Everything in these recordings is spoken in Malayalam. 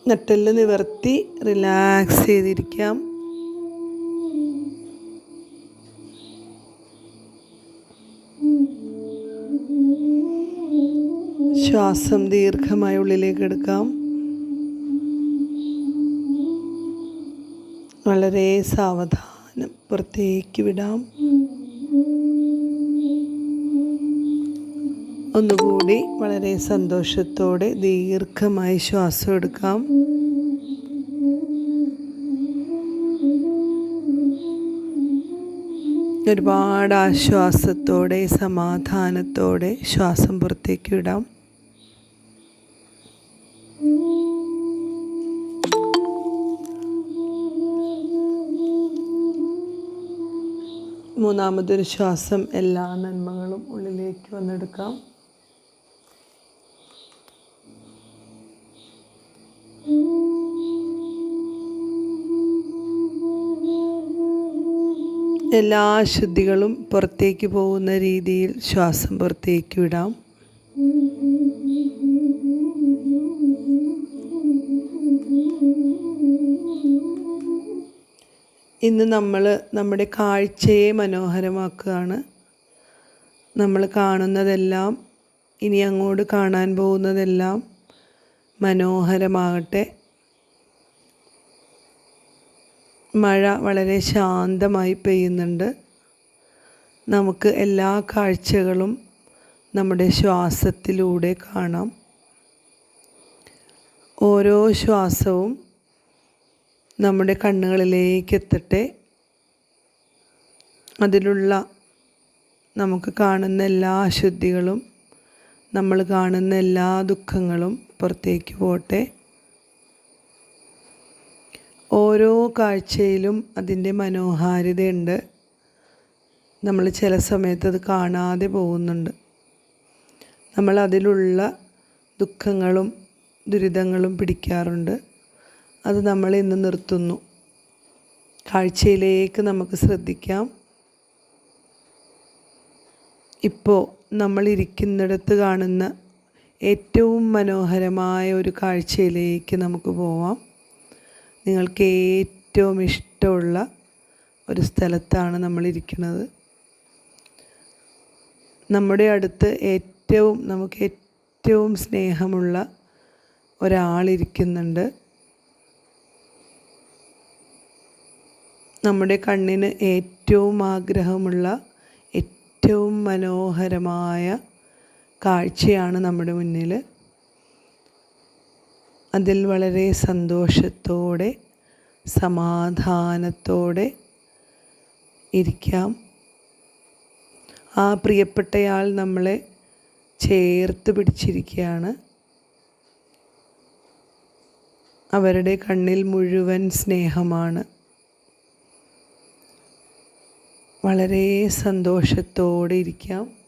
നട്ടെല്ല് നിവർത്തി റിലാക്സ് ചെയ്തിരിക്കാം. ശ്വാസം ദീർഘമായി ഉള്ളിലേക്ക് എടുക്കാം. വളരെ സാവധാനം പുറത്തേക്ക് വിടാം. ഒന്നുകൂടി വളരെ സന്തോഷത്തോടെ ദീർഘമായി ശ്വാസം എടുക്കാം. ഒരുപാട് ആശ്വാസത്തോടെ സമാധാനത്തോടെ ശ്വാസം പുറത്തേക്ക് വിടാം. മൂന്നാമതൊരു ശ്വാസം എല്ലാ നന്മകളും ഉള്ളിലേക്ക് വന്നെടുക്കാം. എല്ലാ അശുദ്ധികളും പുറത്തേക്ക് പോകുന്ന രീതിയിൽ ശ്വാസം പുറത്തേക്ക് വിടാം. ഇന്ന് നമ്മൾ നമ്മുടെ കാഴ്ചയെ മനോഹരമാക്കുകയാണ്. നമ്മൾ കാണുന്നതെല്ലാം, ഇനി അങ്ങോട്ട് കാണാൻ പോകുന്നതെല്ലാം മനോഹരമാകട്ടെ. മഴ വളരെ ശാന്തമായി പെയ്യുന്നുണ്ട്. നമുക്ക് എല്ലാ കാഴ്ചകളും നമ്മുടെ ശ്വാസത്തിലൂടെ കാണാം. ഓരോ ശ്വാസവും നമ്മുടെ കണ്ണുകളിലേക്ക് എത്തട്ടെ. അതിലുള്ള നമുക്ക് കാണുന്ന എല്ലാ അശുദ്ധികളും, നമ്മൾ കാണുന്ന എല്ലാ ദുഃഖങ്ങളും പുറത്തേക്ക് പോട്ടെ. ഓരോ കാഴ്ചയിലും അതിൻ്റെ മനോഹാരിതയുണ്ട്. നമ്മൾ ചില സമയത്ത് അത് കാണാതെ പോകുന്നുണ്ട്. നമ്മൾ അതിലുള്ള ദുഃഖങ്ങളും ദുരിതങ്ങളും പിടിക്കാറുണ്ട്. അത് നമ്മൾ ഇന്ന് നിർത്തുന്നു. കാഴ്ചയിലേക്ക് നമുക്ക് ശ്രദ്ധിക്കാം. ഇപ്പോൾ നമ്മൾ ഇരിക്കുന്നിടത്ത് കാണുന്ന ഏറ്റവും മനോഹരമായ ഒരു കാഴ്ചയിലേക്ക് നമുക്ക് പോവാം. നിങ്ങൾക്ക് ഏറ്റവും ഇഷ്ടമുള്ള ഒരു സ്ഥലത്താണ് നമ്മളിരിക്കുന്നത്. നമ്മുടെ അടുത്ത് നമുക്ക് ഏറ്റവും സ്നേഹമുള്ള ഒരാളിരിക്കുന്നുണ്ട്. നമ്മുടെ കണ്ണിന് ഏറ്റവും ആഗ്രഹമുള്ള ഏറ്റവും മനോഹരമായ കാഴ്ചയാണ് നമ്മുടെ മുന്നിൽ. അതിൽ വളരെ സന്തോഷത്തോടെ സമാധാനത്തോടെ ഇരിക്കാം. ആ പ്രിയപ്പെട്ടയാൾ നമ്മളെ ചേർത്ത് പിടിച്ചിരിക്കുകയാണ്. അവരുടെ കണ്ണിൽ മുഴുവൻ സ്നേഹമാണ്. വളരെ സന്തോഷത്തോടെ ഇരിക്കാം.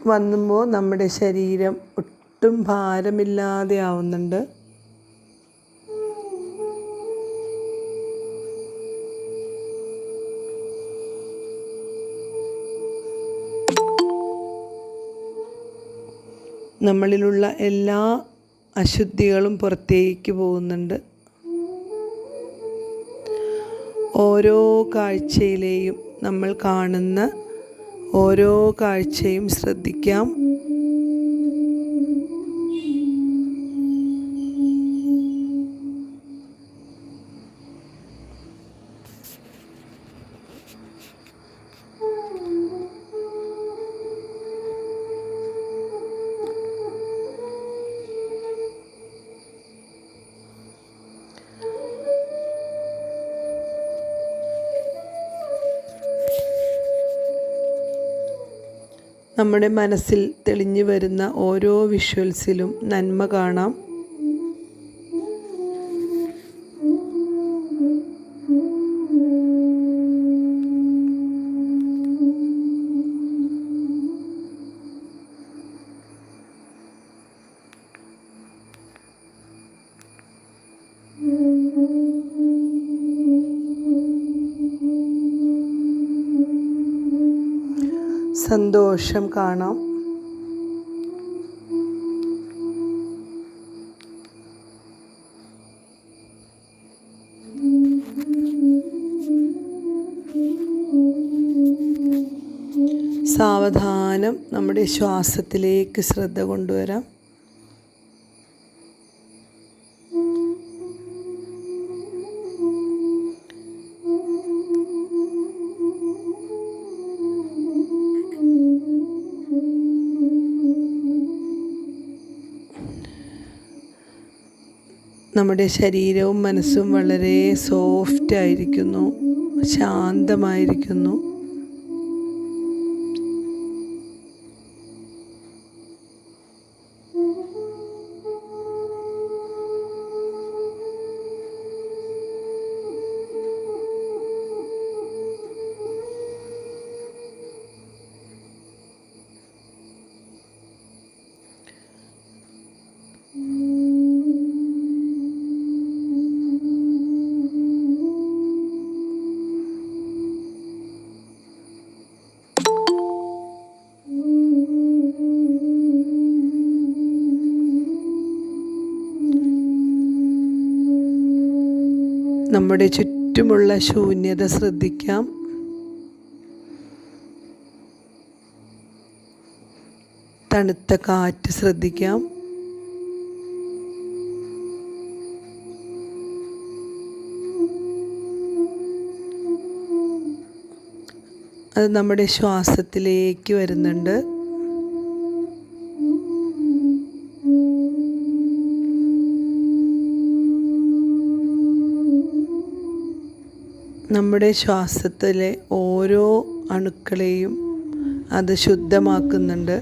വന്നുമ്പോൾ നമ്മുടെ ശരീരം ഒട്ടും ഭാരമില്ലാതെ ആവുന്നുണ്ട്. നമ്മളിലുള്ള എല്ലാ അശുദ്ധികളും പുറത്തേക്ക് പോകുന്നുണ്ട്. ഓരോ കാഴ്ചയിലെയും നമ്മൾ കാണുന്ന ഓരോ കാഴ്ചയും ശ്രദ്ധിക്കാം. നമ്മുടെ മനസ്സിൽ തെളിഞ്ഞു വരുന്ന ഓരോ വിഷ്വൽസിലും നന്മ കാണാം. സന്തോഷം കാണാം. സാവധാനം നമ്മുടെ ശ്വാസത്തിലേക്ക് ശ്രദ്ധ കൊണ്ടുവരാം. നമ്മുടെ ശരീരവും മനസ്സും വളരെ സോഫ്റ്റ് ആയിരിക്കുന്നു, ശാന്തമായിരിക്കുന്നു. നമ്മുടെ ചുറ്റുമുള്ള ശൂന്യത ശ്രദ്ധിക്കാം. തണുത്ത കാറ്റ് ശ്രദ്ധിക്കാം. അത് നമ്മുടെ ശ്വാസത്തിലേക്ക് വരുന്നുണ്ട്. നമ്മുടെ ശ്വാസത്തിലെ ഓരോ അണുക്കളെയും അത് ശുദ്ധമാക്കുന്നുണ്ട്.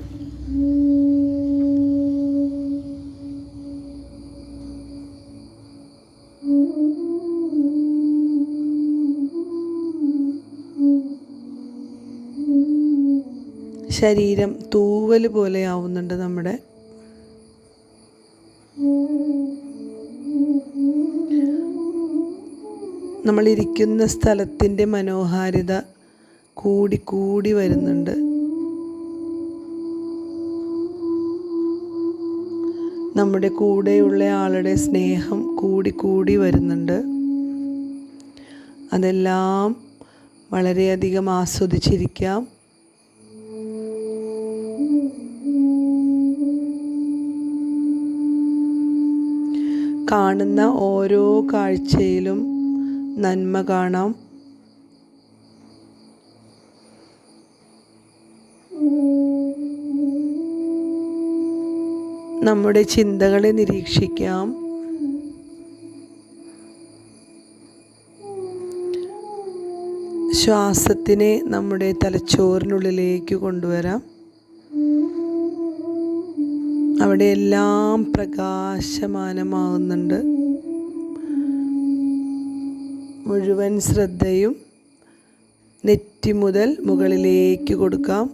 ശരീരം തൂവൽ പോലെ ആവുന്നുണ്ട് നമ്മുടെ. നമ്മളിരിക്കുന്ന സ്ഥലത്തിൻ്റെ മനോഹാരിത കൂടി വരുന്നുണ്ട്. നമ്മുടെ കൂടെയുള്ള ആളുടെ സ്നേഹം കൂടി വരുന്നുണ്ട്. അതെല്ലാം വളരെയധികം ആസ്വദിച്ചിരിക്കാം. കാണുന്ന ഓരോ കാഴ്ചയിലും നന്മ കാണാം. നമ്മുടെ ചിന്തകളെ നിരീക്ഷിക്കാം. ശ്വാസത്തിനെ നമ്മുടെ തലച്ചോറിനുള്ളിലേക്ക് കൊണ്ടുവരാം. അവിടെ എല്ലാം പ്രകാശമാനമാകുന്നുണ്ട്. മുഴുവൻ ശ്രദ്ധയും നെറ്റി മുതൽ മുകളിലേക്ക് കൊടുക്കാം.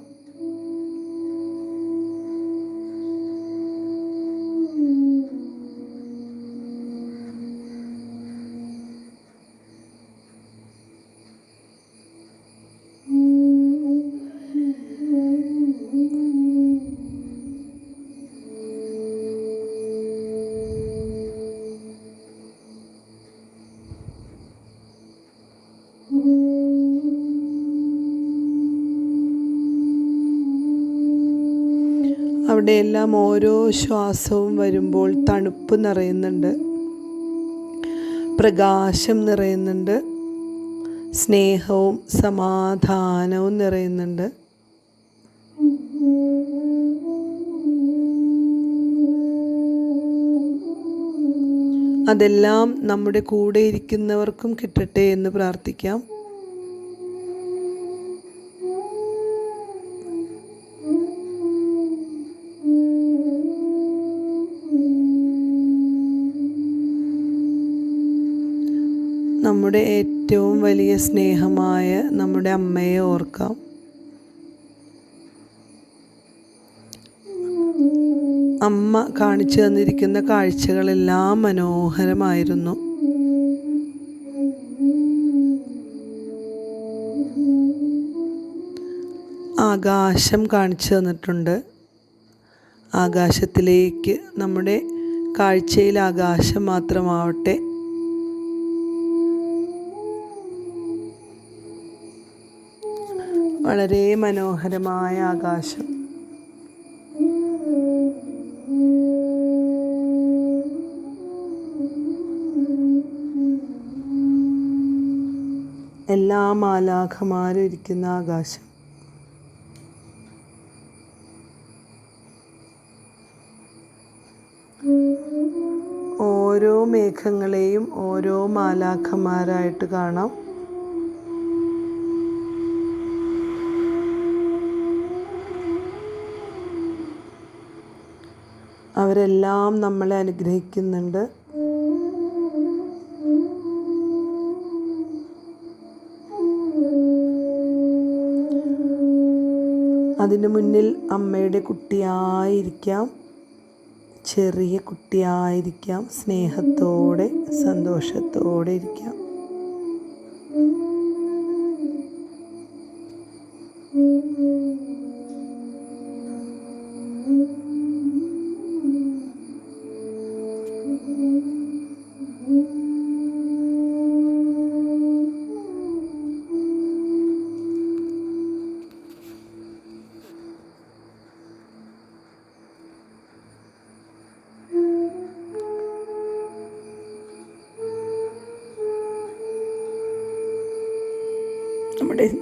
അവിടെയെല്ലാം ഓരോ ശ്വാസവും വരുമ്പോൾ തണുപ്പ് നിറയുന്നുണ്ട്, പ്രകാശം നിറയുന്നുണ്ട്, സ്നേഹവും സമാധാനവും നിറയുന്നുണ്ട്. അതെല്ലാം നമ്മുടെ കൂടെ ഇരിക്കുന്നവർക്കും കിട്ടട്ടെ എന്ന് പ്രാർത്ഥിക്കാം. നമ്മുടെ ഏറ്റവും വലിയ സ്നേഹമായ നമ്മുടെ അമ്മയെ ഓർക്കാം. അമ്മ കാണിച്ചു തന്നിരിക്കുന്ന കാഴ്ചകളെല്ലാം മനോഹരമായിരുന്നു. ആ ആകാശം കാണിച്ചു തന്നിട്ടുണ്ട്. ആകാശത്തിലേക്ക് നമ്മുടെ കാഴ്ചയിൽ ആകാശം മാത്രമാവട്ടെ. വളരെ മനോഹരമായ ആകാശം. എല്ലാ മാലാഖമാരും ഇരിക്കുന്ന ആകാശം. ഓരോ മേഘങ്ങളെയും ഓരോ മാലാഖമാരായിട്ട് കാണാം. അവരെല്ലാം നമ്മളെ അനുഗ്രഹിക്കുന്നുണ്ട്. അതിനു മുന്നിൽ അമ്മയുടെ കുട്ടിയായിരിക്കാം, ചെറിയ കുട്ടിയായിരിക്കാം, സ്നേഹത്തോടെ സന്തോഷത്തോടെ ഇരിക്കാം.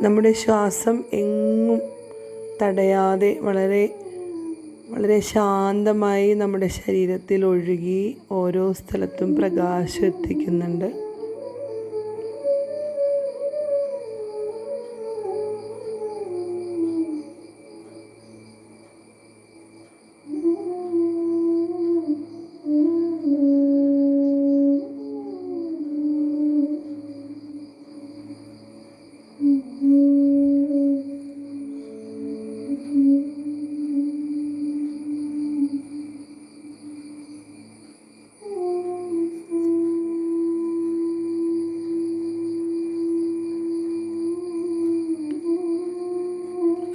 നമ്മുടെ ശ്വാസം എങ്ങും തടയാതെ വളരെ ശാന്തമായി നമ്മുടെ ശരീരത്തിൽ ഒഴുകി ഓരോ സ്ഥലത്തും പ്രകാശം എത്തിക്കുന്നുണ്ട്.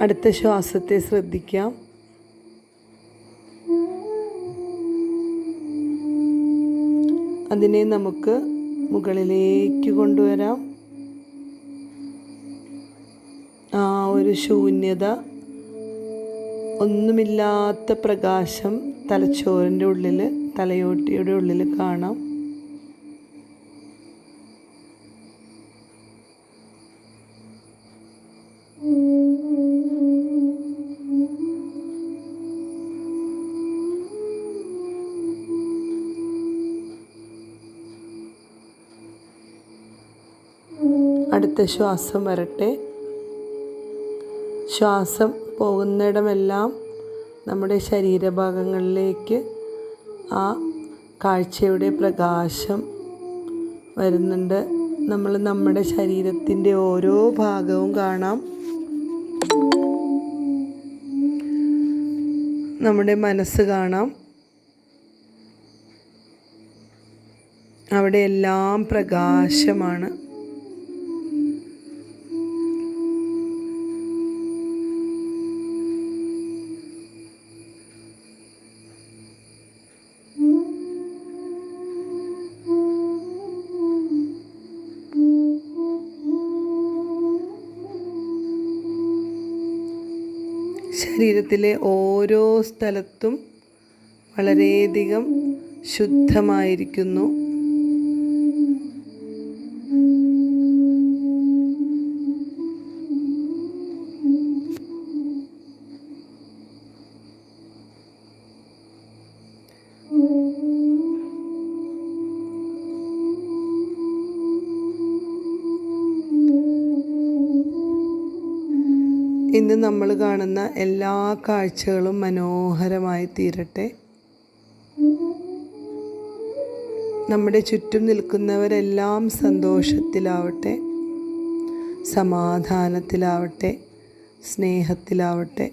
അടുത്ത ശ്വാസത്തെ ശ്രദ്ധിക്കാം. അതിനെ നമുക്ക് മുകളിലേക്ക് കൊണ്ടുവരാം. ആ ഒരു ശൂന്യത, ഒന്നുമില്ലാത്ത പ്രകാശം തലച്ചോറിൻ്റെ ഉള്ളിൽ, തലയോട്ടിയുടെ ഉള്ളിൽ കാണാം. അടുത്ത ശ്വാസം വരട്ടെ. ശ്വാസം പോകുന്നിടമെല്ലാം നമ്മുടെ ശരീരഭാഗങ്ങളിലേക്ക് ആ കാഴ്ചയുടെ പ്രകാശം വരുന്നുണ്ട്. നമ്മുടെ ശരീരത്തിൻ്റെ ഓരോ ഭാഗവും കാണാം. നമ്മുടെ മനസ്സ് കാണാം. അവിടെ എല്ലാം പ്രകാശമാണ്. ശരീരത്തിലെ ഓരോ സ്ഥലത്തും വളരെയധികം ശുദ്ധമായിരിക്കുന്നു. ഇന്ന് നമ്മൾ കാണുന്ന എല്ലാ കാഴ്ചകളും മനോഹരമായി തീരട്ടെ. നമ്മുടെ ചുറ്റും നിൽക്കുന്നവരെല്ലാം സന്തോഷത്തിലാവട്ടെ, സമാധാനത്തിലാവട്ടെ, സ്നേഹത്തിലാവട്ടെ.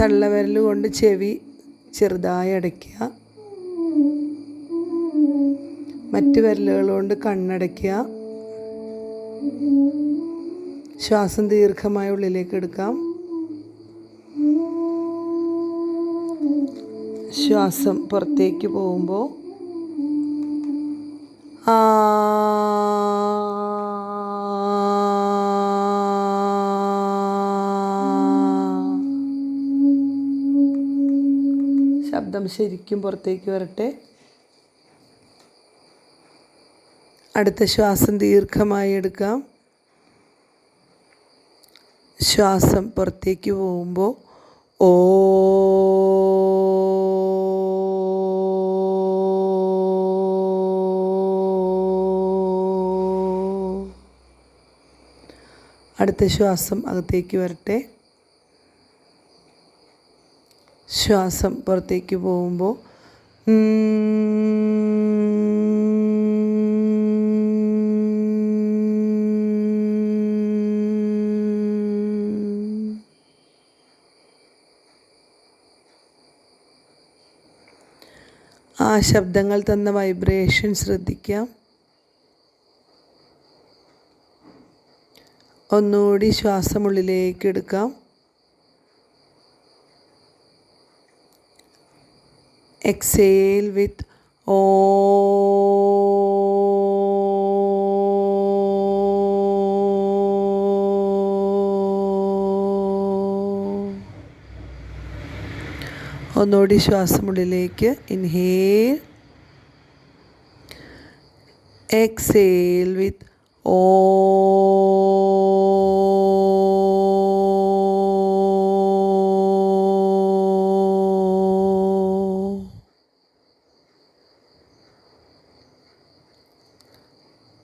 തള്ളവിരൽ കൊണ്ട് ചെവി ചെറുതായി അടയ്ക്കുക. മറ്റ് വിരലുകൾ കൊണ്ട് കണ്ണടയ്ക്കുക. ശ്വാസം ദീർഘമായി ഉള്ളിലേക്ക് എടുക്കാം. ശ്വാസം പുറത്തേക്ക് പോകുമ്പോൾ ശബ്ദം ശരിക്കും പുറത്തേക്ക് വരട്ടെ. അടുത്ത ശ്വാസം ദീർഘമായി എടുക്കാം. ശ്വാസം പുറത്തേക്ക് പോകുമ്പോൾ ഓ. അടുത്ത ശ്വാസം അകത്തേക്ക് വരട്ടെ. ശ്വാസം പുറത്തേക്ക് പോകുമ്പോൾ ആ ശബ്ദങ്ങൾ തന്ന വൈബ്രേഷൻ ശ്രദ്ധിക്കാം. ഒന്നുകൂടി ശ്വാസം ഉള്ളിലേക്ക് എടുക്കാം. എക്സേൽ വിത്ത് ഓ. ഒന്നുകൂടി ശ്വാസം ഉള്ളിലേക്ക് ഇൻഹേൽ. എക്സേൽ വിത്ത് ഓ.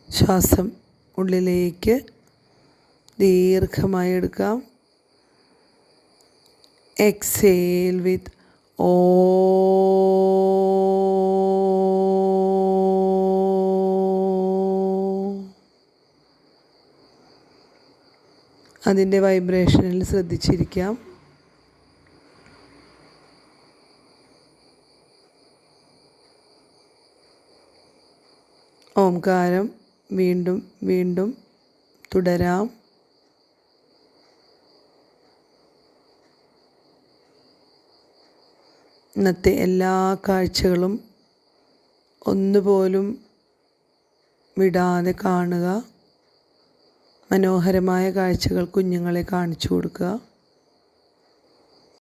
ശ്വാസം ഉള്ളിലേക്ക് ദീർഘമായി എടുക്കാം. എക്സേൽ വിത്ത് ഓ. അതിൻ്റെ വൈബ്രേഷനിൽ ശ്രദ്ധിച്ചിരിക്കാം. ഓംകാരം വീണ്ടും വീണ്ടും തുടരാം. ഇന്നത്തെ എല്ലാ കാഴ്ചകളും ഒന്നുപോലും വിടാതെ കാണുക. മനോഹരമായ കാഴ്ചകൾ കുഞ്ഞുങ്ങളെ കാണിച്ചു കൊടുക്കുക.